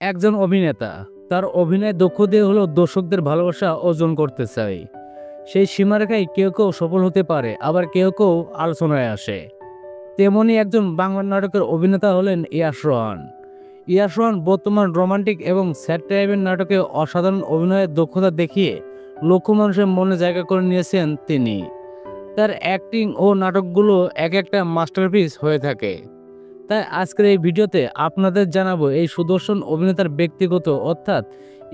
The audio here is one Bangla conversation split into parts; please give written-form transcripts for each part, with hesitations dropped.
একজন অভিনেতা তার অভিনয় দক্ষ দিয়ে হলো দর্শকদের ভালোবাসা অর্জন করতে চায়। সেই সীমারেখায় কেউ কেউ সফল হতে পারে, আবার কেউ কেউ আলোচনায় আসে। তেমনি একজন বাংলা নাটকের অভিনেতা হলেন ইয়াশ রোহান। ইয়াশ রোহান বর্তমান রোমান্টিক এবং স্যাড টাইপের নাটকে অসাধারণ অভিনয়ের দক্ষতা দেখিয়ে লক্ষ মানুষের মনে জায়গা করে নিয়েছেন তিনি। তার অ্যাক্টিং ও নাটকগুলো এক একটা মাস্টারপিস হয়ে থাকে। তাই আজকের এই ভিডিওতে আপনাদের জানাবো এই সুদর্শন অভিনেতার ব্যক্তিগত অর্থাৎ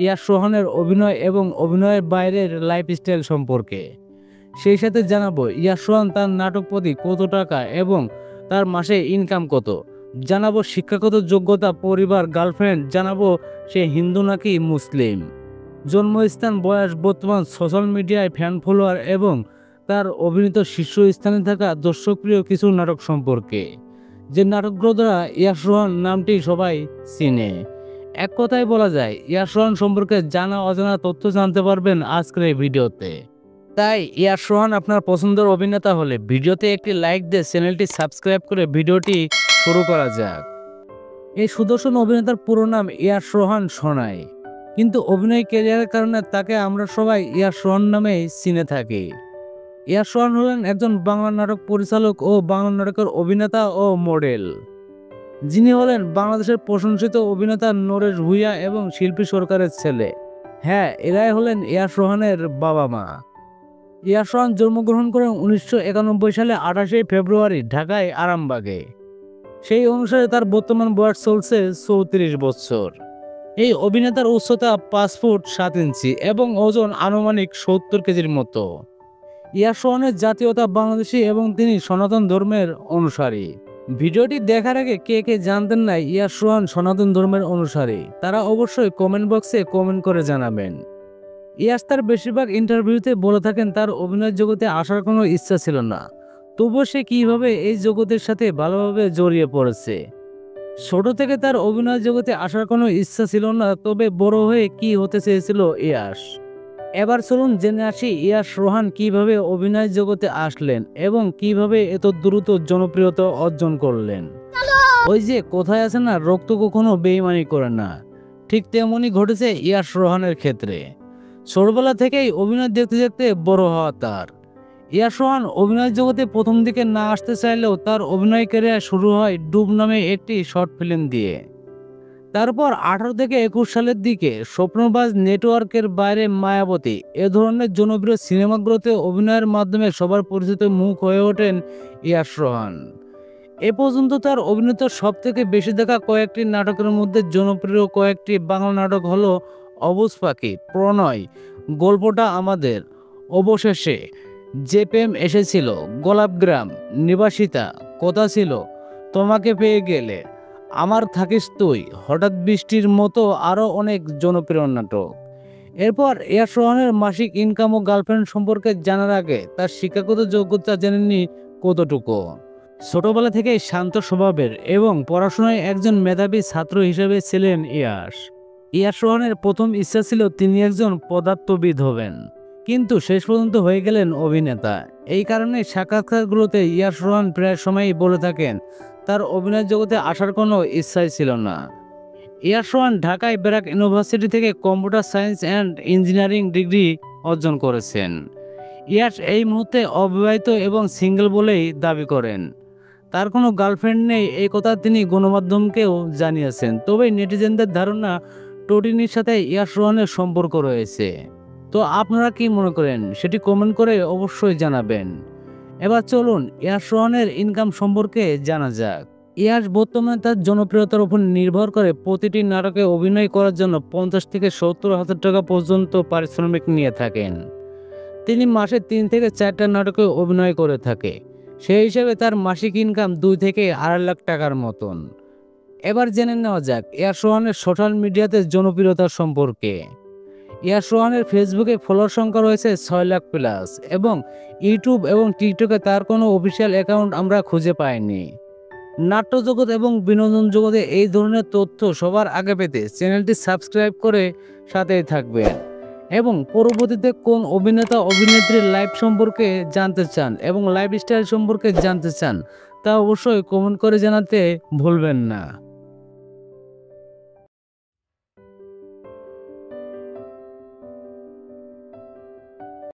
ইয়াশ রোহানের অভিনয় এবং অভিনয়ের বাইরের লাইফস্টাইল সম্পর্কে। সেই সাথে জানাবো ইয়াশ রোহান তার নাটক প্রতি কত টাকা এবং তার মাসে ইনকাম কত। জানাবো শিক্ষাগত যোগ্যতা, পরিবার, গার্লফ্রেন্ড, জানাবো সে হিন্দু নাকি মুসলিম, জন্মস্থান, বয়স, বর্তমান সোশ্যাল মিডিয়ায় ফ্যান ফলোয়ার এবং তার অভিনীত শীর্ষস্থানে থাকা দর্শকপ্রিয় কিছু নাটক সম্পর্কে, যে নাটকগুলো দ্বারা ইয়াশ রোহান নামটি সবাই চিনে। এক কথায় বলা যায় ইয়াশ রোহান সম্পর্কে জানা অজানা তথ্য জানতে পারবেন আজকের এই ভিডিওতে। তাই ইয়াশ রোহান আপনার পছন্দের অভিনেতা হলে ভিডিওতে একটি লাইক দিয়ে চ্যানেলটি সাবস্ক্রাইব করে ভিডিওটি শুরু করা যাক। এই সুদর্শন অভিনেতার পুরো নাম ইয়াশ রোহান সোনাই, কিন্তু অভিনয় ক্যারিয়ারের কারণে তাকে আমরা সবাই ইয়াশ রোহান নামেই চিনে থাকি। ইয়াশ রোহান হলেন একজন বাংলা নাটক পরিচালক ও বাংলা নাটকের অভিনেতা ও মডেল, যিনি হলেন বাংলাদেশের প্রশংসিত অভিনেতা নরেশ ভূঁইয়া এবং শিল্পী সরকারের ছেলে। হ্যাঁ, এরাই হলেন ইয়াশ রোহানের বাবা মা। ইয়াশ রোহান জন্মগ্রহণ করেন 1991 সালে 28শে ফেব্রুয়ারি ঢাকায় আরামবাগে। সেই অনুসারে তার বর্তমান বয়স চলছে 34 বছর। এই অভিনেতার উচ্চতা 5 ফুট 7 ইঞ্চি এবং ওজন আনুমানিক 70 কেজির মতো। ইয়াশ রোহানের জাতীয়তা বাংলাদেশি এবং তিনি সনাতন ধর্মের অনুসারী। ভিডিওটি দেখার আগে কে কে জানতেন না ইয়াশ রোহান সনাতন ধর্মের অনুসারী, তারা অবশ্যই কমেন্ট বক্সে কমেন্ট করে জানাবেন। ইয়াশ তার বেশিরভাগ ইন্টারভিউতে বলে থাকেন তার অভিনয় জগতে আসার কোনো ইচ্ছা ছিল না, তবুও সে কিভাবে এই জগতের সাথে ভালোভাবে জড়িয়ে পড়েছে। ছোট থেকে তার অভিনয় জগতে আসার কোনো ইচ্ছা ছিল না, তবে বড় হয়ে কি হতে চেয়েছিল ইয়াশ। এবার চলুন জেনে আসি ইয়াশ রোহান কিভাবে অভিনয় জগতে আসলেন এবং কিভাবে এত দ্রুত জনপ্রিয়তা অর্জন করলেন। ওই যে কোথায় আছে না, রক্ত কখনো বেইমানি করে না, ঠিক তেমনই ঘটেছে ইয়াশ রোহানের ক্ষেত্রে। ছোটবেলা থেকেই অভিনয় দেখতে দেখতে বড় হওয়া তার। ইয়াশ রোহান অভিনয় জগতে প্রথম দিকে না আসতে চাইলেও তার অভিনয় ক্যারিয়ার শুরু হয় ডুব নামে একটি শর্ট ফিল্ম দিয়ে। তারপর 18 থেকে 21 সালের দিকে স্বপ্নবাজ, নেটওয়ার্কের বাইরে, মায়াবতী এ ধরনের জনপ্রিয় সিনেমাগুলোতে অভিনয়ের মাধ্যমে সবার পরিচিত মুখ হয়ে ওঠেন ইয়াশ রোহান। এ পর্যন্ত তার অভিনীত সব থেকে বেশি দেখা কয়েকটি নাটকের মধ্যে জনপ্রিয় কয়েকটি বাংলা নাটক হলো অবুঝ পাখি, প্রণয়, গল্পটা আমাদের, অবশেষে, যে প্রেম এসেছিল, গোলাপগ্রাম, নিবাসিতা, কথা ছিল, তোমাকে পেয়ে গেলে, আমার থাকিস তুই, হঠাৎ বৃষ্টির মতো আরও অনেক জনপ্রিয় নাটক। এরপর ইয়াশ রোহানের মাসিক ইনকাম ও গার্লফ্রেন্ড সম্পর্কে জানার আগে তার শিক্ষাগত যোগ্যতা জেনে নি কতটুকু। ছোটবেলা থেকে শান্ত স্বভাবের এবং পড়াশোনায় একজন মেধাবী ছাত্র হিসেবে ছিলেন ইয়াশ। ইয়াশ রোহানের প্রথম ইচ্ছা ছিল তিনি একজন পদার্থবিদ হবেন, কিন্তু শেষ পর্যন্ত হয়ে গেলেন অভিনেতা। এই কারণে সাক্ষাৎকারগুলোতে ইয়াশ রোহান প্রায় সময়ই বলে থাকেন তার অভিনয় জগতে আসার কোনো ইচ্ছাই ছিল না। ইয়াশ রোহান ঢাকায় ব্র্যাক ইউনিভার্সিটি থেকে computer science and engineering degree অর্জন করেছেন। ইয়াশ এই মুহূর্তে অবিবাহিত এবং সিঙ্গেল বলেই দাবি করেন। তার কোনো গার্লফ্রেন্ড নেই, এই কথা তিনি গণমাধ্যমকেও জানিয়েছেন। তবে নেটিজেনদের ধারণা টোটিনির সাথে ইয়াশ রোহানের সম্পর্ক রয়েছে। তো আপনারা কি মনে করেন সেটি কমেন্ট করে অবশ্যই জানাবেন। এবার চলুন ইয়াশ রোহানের ইনকাম সম্পর্কে জানা যাক। ইয়াশ বর্তমানে তার জনপ্রিয়তার উপর নির্ভর করে প্রতিটি নাটকে অভিনয় করার জন্য 50 থেকে 70 হাজার টাকা পর্যন্ত পারিশ্রমিক নিয়ে থাকেন। তিনি মাসে 3 থেকে 4টা নাটকে অভিনয় করে থাকে। সেই হিসেবে তার মাসিক ইনকাম 2 থেকে 2.5 লাখ টাকার মতন। এবার জেনে নেওয়া যাক ইয়াশ রোহানের সোশ্যাল মিডিয়াতে জনপ্রিয়তার সম্পর্কে। ইয়াশ রোহানের ফেসবুকে ফলোয়ার সংখ্যা রয়েছে 6 লাখ প্লাস এবং ইউটিউব এবং টিকটকে তার কোনো অফিসিয়াল অ্যাকাউন্ট আমরা খুঁজে পাইনি। নাট্যজগৎ এবং বিনোদন জগতে এই ধরনের তথ্য সবার আগে পেতে চ্যানেলটি সাবস্ক্রাইব করে সাথেই থাকবেন এবং পরবর্তীতে কোন অভিনেতা অভিনেত্রীর লাইফ সম্পর্কে জানতে চান এবং লাইফস্টাইল সম্পর্কে জানতে চান তা অবশ্যই কমেন্ট করে জানাতে ভুলবেন না।